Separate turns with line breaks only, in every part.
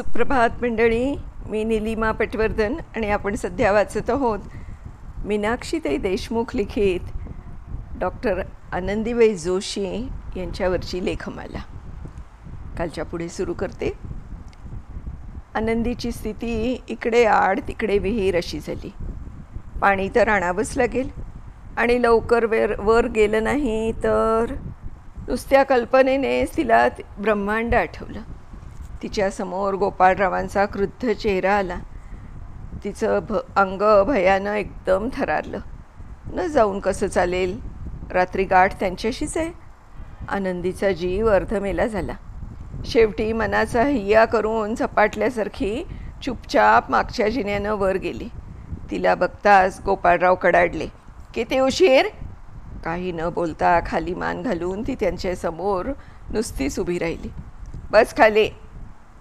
सुप्रभात मंडळी. मी निलिमा पटवर्धन आणि आपण सध्या वाचत आहोत मीनाक्षीताई देशमुख लिखित डॉक्टर आनंदीबाई जोशी यांच्यावरची लेखमाला. कालच्या पुढे सुरू करते. आनंदीची स्थिती इकडे आड तिकडे विहीर अशी झाली. पाणी तर आणावंच लागेल आणि लवकर वर गेलं नाही तर नुसत्या कल्पनेनेच तिला ब्रह्मांड आठवलं. तिच्यासमोर गोपाळरावांचा क्रुद्ध चेहरा आला. तिचं अंग भयानं एकदम थरारलं. न जाऊन कसं चालेल, रात्री गाठ त्यांच्याशीच आहे. आनंदीचा जीव अर्धमेला झाला. शेवटी मनाचा हिय्या करून झपाटल्यासारखी चुपचाप मागच्या जिन्यानं वर गेली. तिला बघताच गोपाळराव कडाडले. किती उशीर? काही न बोलता खाली मान घालून ती त्यांच्यासमोर नुसतीच उभी राहिली. बस खाली.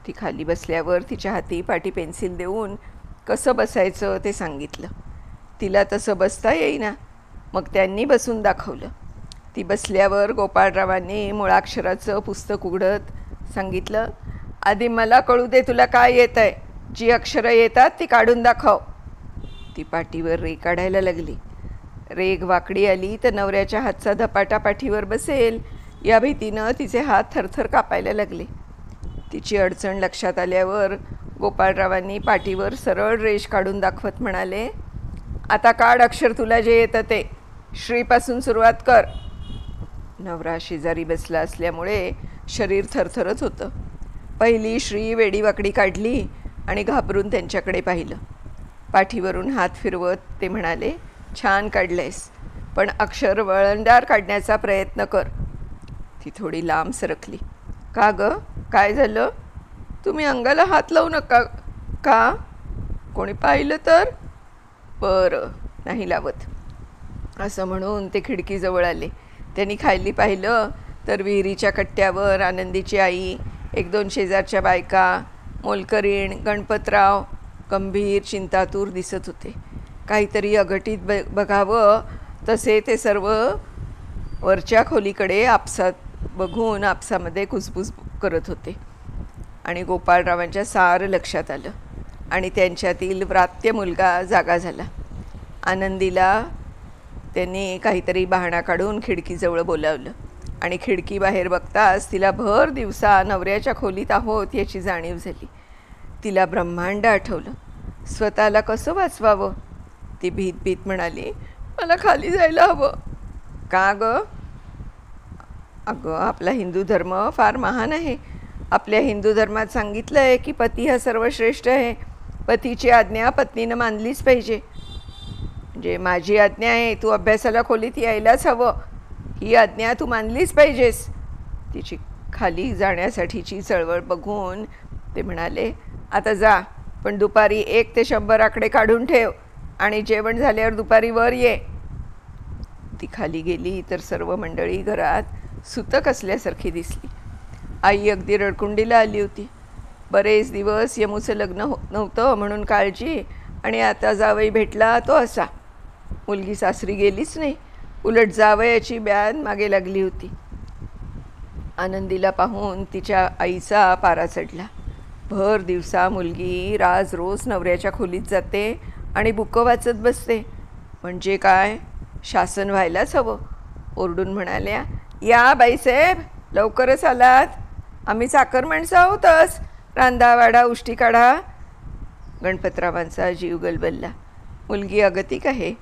ती खाली बसल्यावर तिच्या हाती पाटी पेन्सिल देऊन कसं बसायचं ते सांगितलं. तिला तसं बसता येईना. मग त्यांनी बसून दाखवलं. ती बसल्यावर गोपाळरावांनी मुळाक्षराचं पुस्तक उघडत सांगितलं, आधी मला कळू दे तुला काय येतं आहे. जी अक्षरं येतात ती काढून दाखव. ती पाटीवर रेघ काढायला लागली. रेघ वाकडी आली तर नवऱ्याच्या हातचा धपाटा पाठीवर बसेल या भीतीनं तिचे हात थरथर कापायला लागले. तिची अडचण लक्षात आल्यावर गोपाळरावांनी पाटीवर सरळ रेष काढून दाखवत म्हणाले, आता काढ अक्षर तुला जे येतं ते. श्रीपासून सुरुवात कर. नवरा शेजारी बसला असल्यामुळे शरीर थरथरत होतं. पहिली श्री वेडीवाकडी काढली आणि घाबरून त्यांच्याकडे पाहिलं. पाठीवरून हात फिरवत ते म्हणाले, छान काढलेस, पण अक्षर वळणदार काढण्याचा प्रयत्न कर. ती थोडी लांब सरकली. का गं, काय झालं? तुम्ही अंगाला हात लावू नका. का? कोणी पाहिलं तर? बरं, नाही लावत. असं म्हणून ते खिडकीजवळ आले. त्यांनी खाली पाहिलं तर विहिरीच्या कट्ट्यावर आनंदीची आई, एक दोन शेजारच्या बायका, मोलकरीण, गणपतराव गंभीर चिंतातूर दिसत होते. काहीतरी अघटित बघावं तसे ते सर्व वरच्या खोलीकडे आपसात बघून आपसामध्ये कुजबुज करत होते. आणि गोपाळरावांच्या सारं लक्षात आलं आणि त्यांच्यातील व्रात्य मुलगा जागा झाला. आनंदीला त्यांनी काहीतरी बहाणा काढून खिडकीजवळ बोलावलं आणि खिडकीबाहेर बघताच तिला भर दिवसा नवऱ्याच्या खोलीत आहोत याची जाणीव झाली. तिला ब्रह्मांड आठवलं. स्वतःला कसं वाचवावं? ती भीत भीत म्हणाली, मला खाली जायला हवं. का गं? अगं, आपला हिंदू धर्म फार महान आहे. आपल्या हिंदू धर्मात सांगितलं आहे की पती हा सर्वश्रेष्ठ आहे. पतीची आज्ञा पत्नीनं मानलीच पाहिजे. म्हणजे माझी आज्ञा आहे, तू अभ्यासाला खोलीत यायलाच हवं, ही आज्ञा तू मानलीच पाहिजेस. तिची खाली जाण्यासाठीची चळवळ बघून ते म्हणाले, आता जा, पण दुपारी 1 ते 100 आकडे काढून ठेव आणि जेवण झाल्यावर दुपारी वर ये. ती खाली गेली तर सर्व मंडळी घरात सुतक असल्यासारखी दिसली. आई अगदी रडकुंडीला आली होती. बरेच दिवस यमूचं लग्न नव्हतं म्हणून काळजी, आणि आता जावई भेटला तो असा. मुलगी सासरी गेलीच नाही, उलट जावयाची ब्यान मागे लागली होती. आनंदीला पाहून तिच्या आईचा पारा चढला. भर दिवसा मुलगी रोज नवऱ्याच्या खोलीत जाते आणि बुकं वाचत बसते. म्हणजे काय, शासन व्हायलाच हवं. ओरडून म्हणाल्या, या बाईसाहेब, लवकरच आलात. आम्ही चाकर माणसं आहोतच. रांधावाडा उष्टी काढा. गणपतरावांचा जीव गलबलला. मुलगी अगतिक आहे.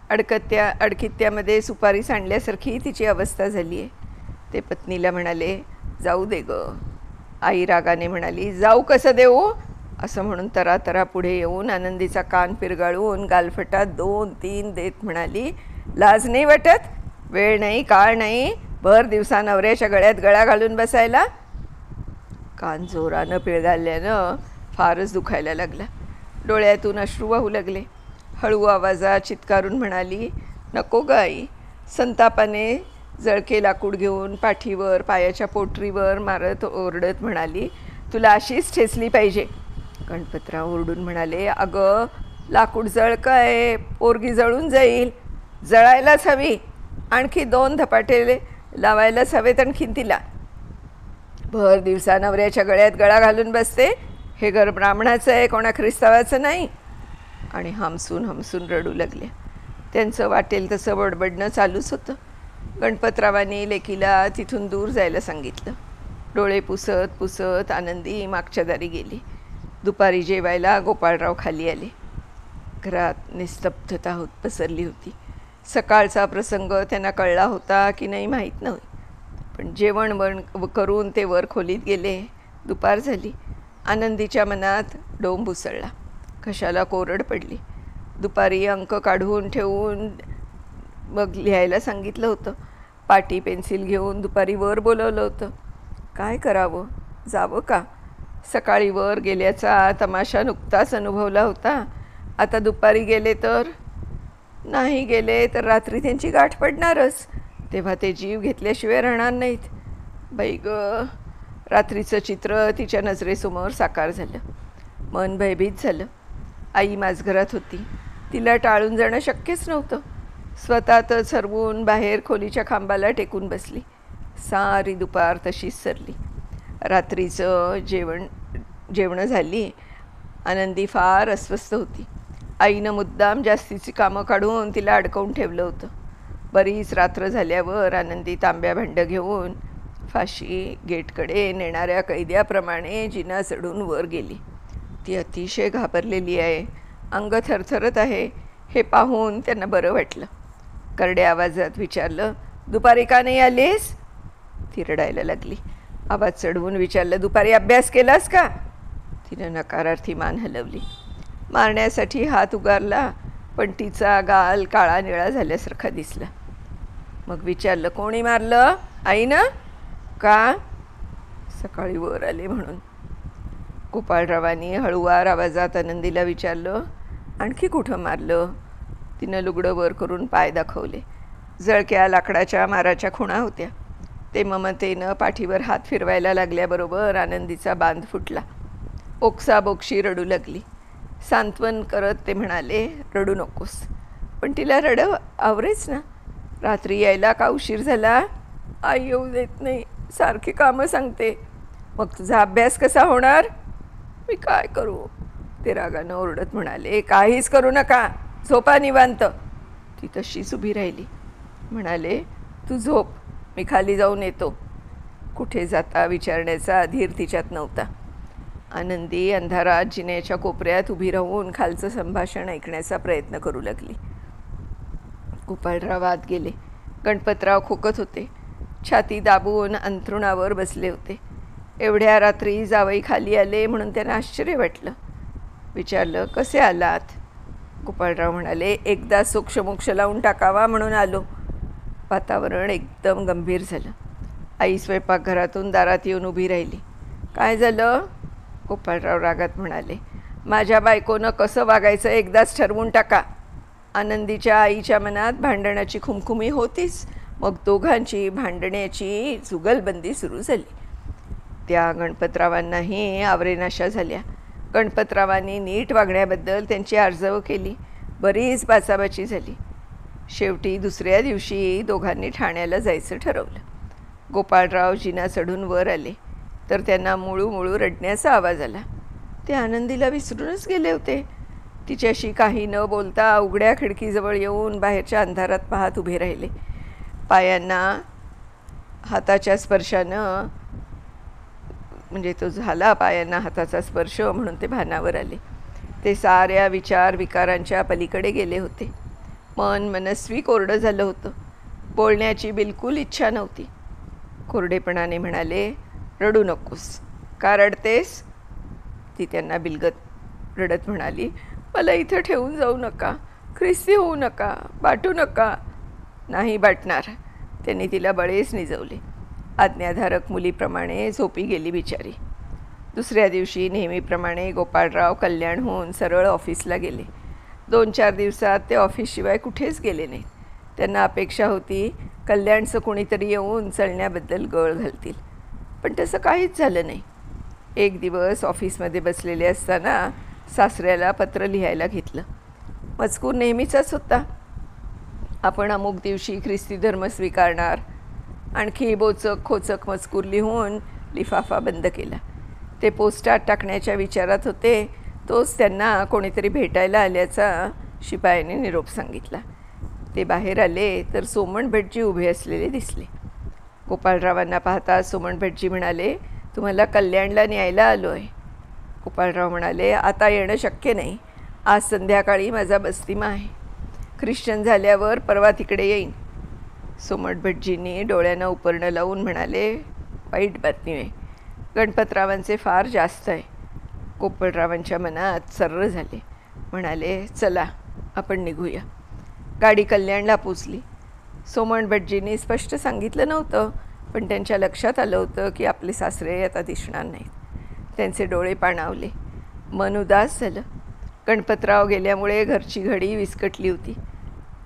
अडकित्त्यामध्ये सुपारी सांडल्यासारखी तिची अवस्था झाली आहे. ते पत्नीला म्हणाले, जाऊ दे गं. आई रागाने म्हणाली, जाऊ कसं देऊ? असं म्हणून तरातरा पुढे येऊन आनंदीचा कान पिरगाळून गालफटात 2-3 देत म्हणाली, लाज नाही वाटत? वेळ नाही, काळ नाही, भर दिवसा नवऱ्याच्या गळ्यात गळा घालून बसायला. कान जोरानं पिळगाळल्यानं फारच दुखायला लागला. डोळ्यातून अश्रू वाहू लागले. हळू आवाजात चित्कारून म्हणाली, नको ग आई. संतापाने जळके लाकूड घेऊन पाठीवर पायाच्या पोटरीवर मारत ओरडत म्हणाली, तुला अशीच ठेचली पाहिजे. गणपतराव ओरडून म्हणाले, अगं, लाकूड जळकं आहे, पोरगी जळून जाईल. जळायलाच हवी. आणखी 2 धपाटे लावायलाच हवेत आणखीन तिला. भर दिवसा नवऱ्याच्या गळ्यात गळा घालून बसते. हे घर ब्राह्मणाचं आहे, कोणा ख्रिस्तावाचं नाही. आणि हमसून हमसून रडू लागल्या. त्यांचं वाटेल तसं बडबडणं चालूच होतं. गणपतरावांनी लेकीला तिथून दूर जायला सांगितलं. डोळे पुसत पुसत आनंदी मागच्या दारी गेली. दुपारी जेवायला गोपाळराव खाली आले. घरात निस्तब्धता होत पसरली होती. सकाळचा प्रसंग त्यांना कळला होता की नाही माहीत नव्हते, पण जेवण करून ते वर खोलीत गेले. दुपार झाली. आनंदीच्या मनात डोंब उसळला. कशाला कोरड पडली. दुपारी अंक काढून ठेवून मग लिहायला सांगितलं होतं. पाटी पेन्सिल घेऊन दुपारी वर बोलवलं होतं. काय करावं, जावं का? सकाळी वर गेल्याचा तमाशा नुकताच अनुभवला होता. आता दुपारी गेले तर, नाही गेले तर रात्री त्यांची गाठ पडणारच. तेव्हा ते जीव घेतल्याशिवाय राहणार नाहीत. बाई ग, रात्रीचं चित्र तिच्या नजरेसमोर साकार झालं. मन भयभीत झालं. आई माझघरात होती. तिला टाळून जाणं शक्यच नव्हतं. स्वतःतच हरवून बाहेर खोलीच्या खांबाला टेकून बसली. सारी दुपार तशीच सरली. रात्रीचं जेवणं झाली. आनंदी फार अस्वस्थ होती. आईनं मुद्दाम जास्तीची कामं काढून तिला अडकवून ठेवलं होतं. बरीच रात्र झाल्यावर आनंदी तांब्या भांडं घेऊन फाशी गेटकडे नेणाऱ्या कैद्याप्रमाणे जिना चढून वर गेली. ती अतिशय घाबरलेली आहे. अंग थरथरत आहे. हे पाहून त्यांना बरं वाटलं. करड्या आवाजात विचारलं, दुपारी का नाही आलीस? ती रडायला लागली. आवाज चढवून विचारलं, दुपारी अभ्यास केलास का? तिनं नकारार्थी मान हलवली. मारण्यासाठी हात उगारला, पण तिचा गाल काळा निळा झाल्यासारखा दिसला. मग विचारलं, कोणी मारलं? आईनं? का? सकाळी वर आले म्हणून. गोपाळरावांनी हळूवार आवाजात आनंदीला विचारलं, आणखी कुठं मारलं? तिनं लुगडं वर करून पाय दाखवले. जळक्या लाकडाच्या माराच्या खुणा होत्या. ते ममतेनं पाठीवर हात फिरवायला लागल्याबरोबर आनंदीचा बांध फुटला. ओक्साबोक्षी रडू लागली. सांत्वन करत ते म्हणाले, रडू नकोस. पण तिला आवरेच ना. रात्री यायला का उशीर झाला? आई येऊ देत नाही, सारखी कामं सांगते. मग तुझा अभ्यास कसा होणार? मी काय करू? ते रागानं ओरडत म्हणाले, काहीच करू नका, झोपा निवांत. ती तशीच उभी राहिली. म्हणाले, तू झोप, मी खाली जाऊन येतो. कुठे जाता विचारण्याचा धीर तिच्यात नव्हता. आनंदी अंधारात जिन्याच्या कोपऱ्यात उभी राहून खालचं संभाषण ऐकण्याचा प्रयत्न करू लागली. गोपाळराव आत गेले. गणपतराव खोकत होते. छाती दाबून अंथरुणावर बसले होते. एवढ्या रात्री जावई खाली आले म्हणून त्यांना आश्चर्य वाटलं. विचारलं, कसे आलात? गोपाळराव म्हणाले, एकदा सोक्षमोक्ष लावून टाकावा म्हणून आलो. वातावरण एकदम गंभीर झालं. आई स्वयंपाकघरातून दारात येऊन उभी राहिली. काय झालं? गोपाळराव रागात म्हणाले, माझ्या बायकोनं कसं वागायचं एकदाच ठरवून टाका. आनंदीच्या आईच्या मनात भांडणाची खुमखुमी होतीच. मग दोघांची भांडण्याची जुगलबंदी सुरू झाली. त्या गणपतरावांनाही आवरेनाशा झाल्या. गणपतरावांनी नीट वागण्याबद्दल त्यांची आर्जव केली. बरीच बाचाबाची झाली. शेवटी दुसऱ्या दिवशी दोघांनी ठाण्याला जायचं ठरवलं. गोपाळराव जिना चढून वर आले तर त्यांना मुळू रडण्याचा आवाज आला. ते आनंदीला विसरूनच गेले होते. तिच्याशी काही न बोलता उघड्या खिडकीजवळ येऊन बाहेरच्या अंधारात पाहत उभे राहिले. पायांना हाताच्या स्पर्शानं, म्हणजे तो झाला पायांना हाताचा स्पर्श म्हणून ते भानावर आले. ते साऱ्या विचार विकारांच्या पलीकडे गेले होते. मन मनस्वी कोरडं झालं होतं. बोलण्याची बिलकुल इच्छा नव्हती. कोरडेपणाने म्हणाले, रडू नकोस. का रडतेस? ती त्यांना बिलगत रडत म्हणाली, मला इथं ठेवून जाऊ नका, ख्रिस्ती होऊ नका, बाटू नका. नाही बाटणार. त्यांनी तिला बळेच निजवले. आज्ञाधारक मुलीप्रमाणे झोपी गेली बिचारी. दुसऱ्या दिवशी नेहमीप्रमाणे गोपाळराव कल्याणहून सरळ ऑफिसला गेले. 2-4 दिवसात ते ऑफिसशिवाय कुठेच गेले नाहीत. त्यांना अपेक्षा होती कल्याणचं कोणीतरी येऊन चलण्याबद्दल गळ घालतील, पण तसं काहीच झालं नाही. एक दिवस ऑफिसमध्ये बसलेले असताना सासऱ्याला पत्र लिहायला घेतलं. मजकूर नेहमीचाच होता. आपण अमुक दिवशी ख्रिस्ती धर्म स्वीकारणार. आणखी बोचक खोचक मजकूर लिहून लिफाफा बंद केला. ते पोस्टात टाकण्याच्या विचारात होते तोच त्यांना कोणीतरी भेटायला आल्याचा शिपायाने निरोप सांगितला. ते बाहेर आले तर सोमण भटजी उभे असलेले दिसले. गोपाळरावांना पाहता सोमण भटजी म्हणाले, तुम्हाला कल्याणला न्यायला आलो आहे. गोपाळराव म्हणाले, आता येणं शक्य नाही. आज संध्याकाळी माझा बस्तीमा आहे. ख्रिश्चन झाल्यावर परवा तिकडे येईन. सोमण भटजींनी डोळ्यांना उपरणं लावून म्हणाले, वाईट बातमी आहे. गणपतरावांचे फार जास्त आहे. गोपाळरावांच्या मनात सर्र झाले. म्हणाले, चला आपण निघूया. गाडी कल्याणला पोचली. सोमण भटजींनी स्पष्ट सांगितलं नव्हतं, पण त्यांच्या लक्षात आलं होतं की आपले सासरे आता दिसणार नाहीत. त्यांचे डोळे पाणावले, मन उदास झालं. गणपतराव गेल्यामुळे घरची घडी विस्कटली होती.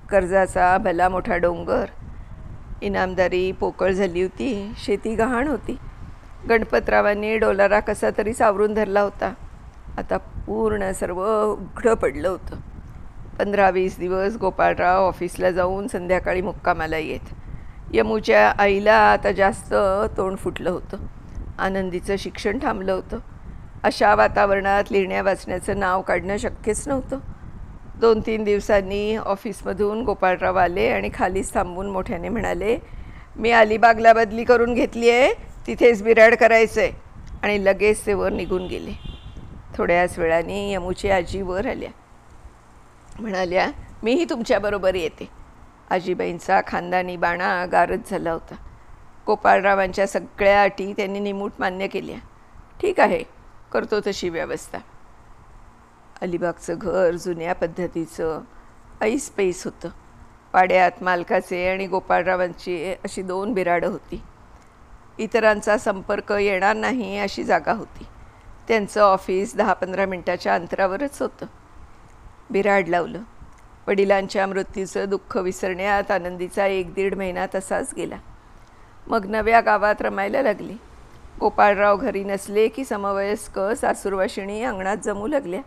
कर्जाचा भला मोठा डोंगर, इनामदारी पोकळ झाली होती, शेती गहाण होती. गणपतरावांनी डोलारा कसा तरी सावरून धरला होता. आता पूर्ण सर्व उघडं पडलं होतं. 15-20 दिवस गोपाळराव ऑफिसला जाऊन संध्याकाळी मुक्कामाला येत. यमूच्या आईला आता जास्त तोंड फुटलं होतं. आनंदीचं शिक्षण थांबलं होतं. अशा वातावरणात लिहिण्या वाचण्याचं नाव काढणं शक्यच नव्हतं. 2-3 दिवसांनी ऑफिसमधून गोपाळराव आले आणि खालीच थांबून मोठ्याने म्हणाले, मी अलिबागला बदली करून घेतली आहे, तिथेच बिराड करायचं आहे. आणि लगेच ते वर निघून गेले. थोड्याच वेळाने यमूची आजी वर आल्या. म्हणाल्या, मीही तुमच्याबरोबर येते. आजीबाईंचा खानदानी बाणा गारच झाला होता. गोपाळरावांच्या सगळ्या अटी त्यांनी निमूट मान्य केल्या. ठीक आहे, करतो तशी व्यवस्था. अलिबागचं घर जुन्या पद्धतीचं ऐस पैस होतं. पाड्यात मालकाचे आणि गोपाळरावांची अशी 2 बिराडं होती. इतरांचा संपर्क येणार नाही अशी जागा होती. त्यांचं ऑफिस 10-15 मिनटाच्या अंतरावरच होतं. बिराड लावलं. वडिलांच्या मृत्यूचं दुःख विसरण्यात आनंदीचा 1-1.5 महिना तसाच गेला. मग नव्या गावात रमायला लागली. गोपाळराव घरी नसले की समवयस्क सासूरवाशिणी अंगणात जमू लागल्या.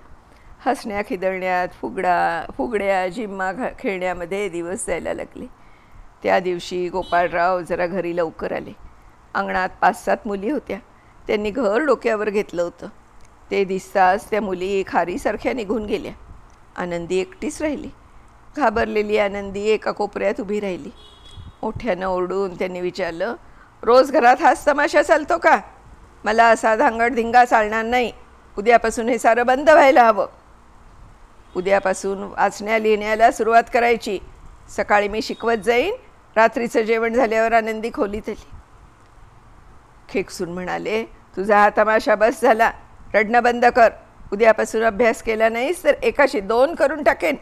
हसण्या खिदळण्यात, फुगड्या जिम्मा खेळण्यामध्ये दिवस जायला लागले. त्या दिवशी गोपाळराव जरा घरी लवकर आले. अंगणात 5-7 मुली होत्या. त्यांनी घर डोक्यावर घेतलं होतं. ते दिसताच त्या मुली खारीसारख्या निघून गेल्या. आनंदी एकटीच राहिली. घाबरलेली आनंदी एका कोपऱ्यात उभी राहिली. मोठ्यानं ओरडून त्यांनी विचारलं, रोज घरात हाच तमाशा चालतो का? मला असा धांगडधिंगा चालणार नाही. उद्यापासून हे सारं बंद व्हायला हवं. उद्यापासून वाचण्या लिहिण्याला सुरुवात करायची. सकाळी मी शिकवत जाईन. रात्रीचं जेवण झाल्यावर आनंदी खोलीत आली. खेकसून म्हणाले, तुझा हा तमाशा बस झाला. रडणं बंद कर. उद्यापासून अभ्यास केला नाहीस तर एकाशी 2 करून टाकेन.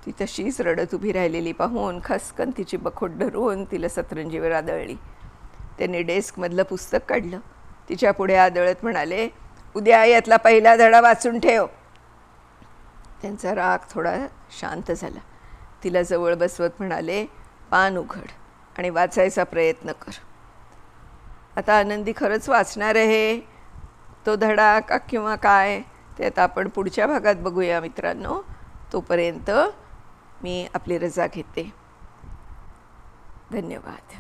ती तशीच रडत उभी राहिलेली पाहून खसकन तिची बखोट धरून तिला सतरंजीवर आदळली. त्यांनी डेस्कमधलं पुस्तक काढलं. तिच्या पुढे आदळत म्हणाले, उद्या यातला पहिला धडा वाचून ठेव. त्यांचा राग थोडा शांत झाला. तिला जवळ बसवत म्हणाले, पान उघड आणि वाचायचा प्रयत्न कर. आता आनंदी खरंच वाचणार आहे तो धडा का किंवा काय ते आता आपण पुढच्या भागात बघूया मित्रांनो. तोपर्यंत मी आपली रजा घेते. धन्यवाद.